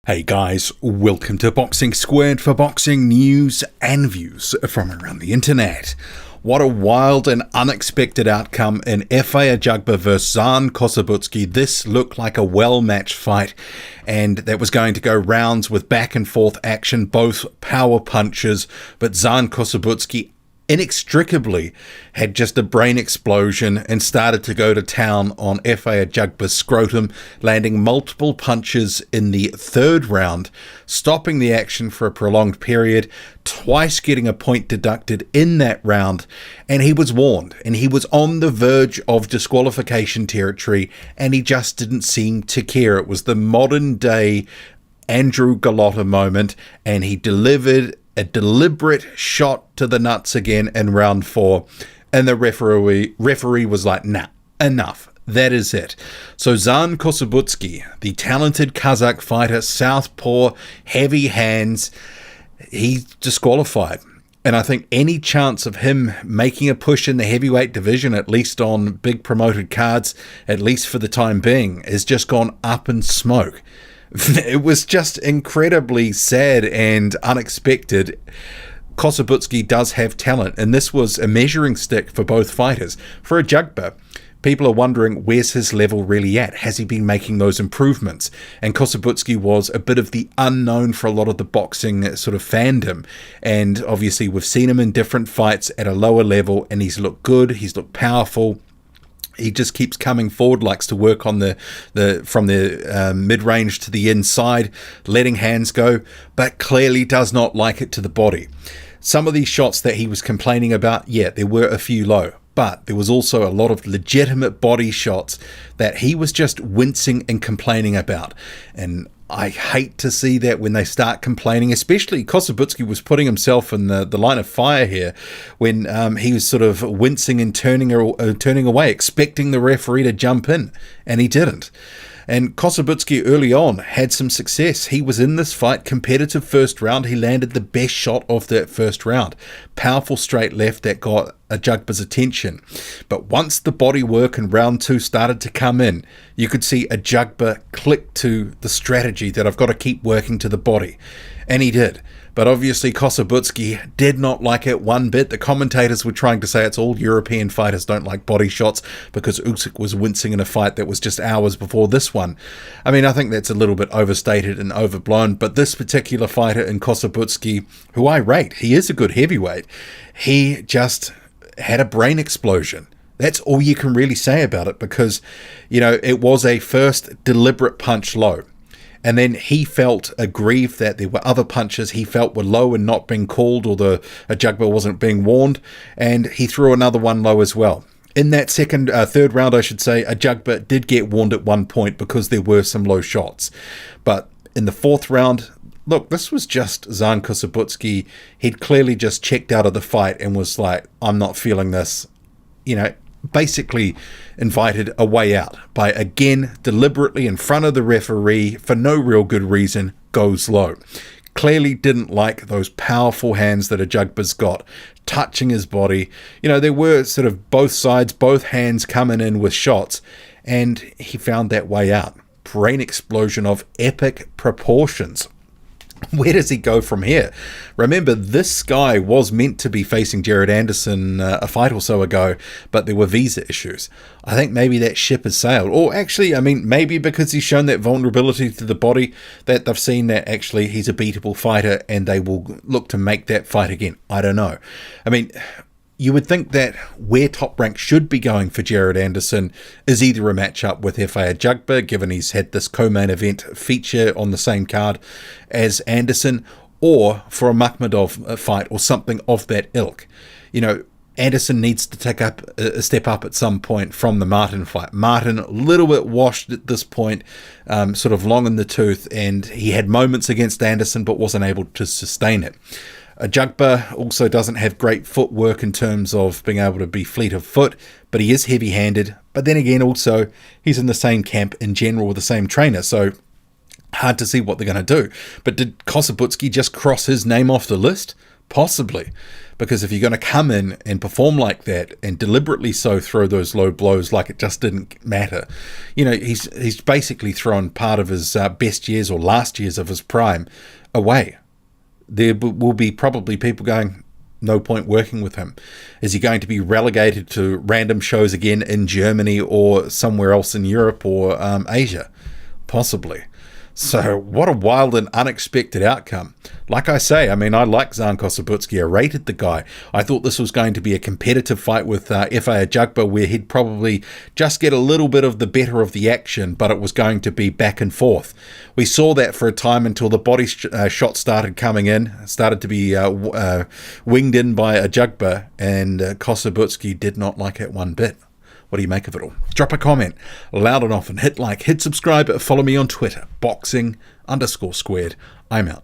Hey guys, welcome to Boxing Squared for boxing news and views from around the internet. What a wild and unexpected outcome in Efe Ajagba vs Zhan Kossobutskiy. This looked like a well-matched fight, and that was going to go rounds with back and forth action, both power punches, but Zhan Kossobutskiy inextricably had just a brain explosion and started to go to town on Efe Ajagba's scrotum, landing multiple punches in the third round, stopping the action for a prolonged period, twice getting a point deducted in that round, and he was warned, and he was on the verge of disqualification territory, and he just didn't seem to care. It was the modern day Andrew Gallotta moment, and he delivered a deliberate shot to the nuts again in round 4, and the referee was like, nah, enough. That is it. So Zhan Kossobutskiy, the talented Kazakh fighter, southpaw, heavy hands, he's disqualified. And I think any chance of him making a push in the heavyweight division, at least on big promoted cards, at least for the time being, has just gone up in smoke. It was just incredibly sad and unexpected. Kossobutskiy does have talent, and this was a measuring stick for both fighters. For Ajagba, people are wondering, where's his level really at? Has he been making those improvements? And Kossobutskiy was a bit of the unknown for a lot of the boxing sort of fandom. And obviously we've seen him in different fights at a lower level, and he's looked good, he's looked powerful. He just keeps coming forward, likes to work on from the mid-range to the inside, letting hands go, but clearly does not like it to the body. Some of these shots that he was complaining about, yeah, there were a few low, but there was also a lot of legitimate body shots that he was just wincing and complaining about. And I hate to see that when they start complaining, especially Kossobutskiy was putting himself in the line of fire here when he was sort of wincing and turning away, expecting the referee to jump in, and he didn't. And Kossobutskiy early on had some success. He was in this fight, competitive first round. He landed the best shot of that first round. Powerful straight left that got Ajagba's attention. But once the body work in round 2 started to come in, you could see Ajagba click to the strategy that I've got to keep working to the body. And he did. But obviously Kossobutskiy did not like it one bit. The commentators were trying to say it's all European fighters don't like body shots because Usyk was wincing in a fight that was just hours before this one. I mean, I think that's a little bit overstated and overblown, but this particular fighter in Kossobutskiy, who I rate, he is a good heavyweight, he just had a brain explosion. That's all you can really say about it because, you know, it was a first deliberate punch low. And then he felt aggrieved that there were other punches he felt were low and not being called, or the Ajagba wasn't being warned, and he threw another one low as well. In that third round, I should say, Ajagba did get warned at one point because there were some low shots. But in the fourth round, look, this was just Zhan Kossobutskiy. He'd clearly just checked out of the fight and was like, I'm not feeling this, you know, basically invited a way out by, again, deliberately in front of the referee for no real good reason, goes low. Clearly didn't like those powerful hands that Ajagba's got touching his body. You know, there were sort of both sides, both hands coming in with shots, and he found that way out. Brain explosion of epic proportions. Where does he go from here? Remember, this guy was meant to be facing Jared Anderson a fight or so ago, but there were visa issues. I think maybe that ship has sailed. Or actually, I mean, maybe because he's shown that vulnerability to the body, that they've seen that actually he's a beatable fighter and they will look to make that fight again. I don't know. I mean, you would think that where Top Rank should be going for Jared Anderson is either a matchup with Efe Ajagba, given he's had this co-main event feature on the same card as Anderson, or for a Makhmudov fight or something of that ilk. You know, Anderson needs to take up a step up at some point from the Martin fight. Martin, a little bit washed at this point, sort of long in the tooth, and he had moments against Anderson but wasn't able to sustain it. Ajagba also doesn't have great footwork in terms of being able to be fleet of foot, but he is heavy-handed. But then again, also, he's in the same camp in general with the same trainer. So Hard to see what they're going to do. But did Kossobutskiy just cross his name off the list? Possibly. Because if you're going to come in and perform like that and deliberately so throw those low blows like it just didn't matter, he's basically thrown part of his best years or last years of his prime away. There will be probably people going, no point working with him. Is he going to be relegated to random shows again in Germany or somewhere else in Europe or Asia? Possibly. So what a wild and unexpected outcome. Like I say, I like Zhan Kossobutskiy. I rated the guy. I thought this was going to be a competitive fight with Efe Ajagba, where he'd probably just get a little bit of the better of the action, but it was going to be back and forth. We saw that for a time until the body shots started coming in, started to be winged in by Ajagba, and Kossobutskiy did not like it one bit. What do you make of it all? Drop a comment loud and often. Hit like, hit subscribe, follow me on Twitter, boxing_squared. I'm out.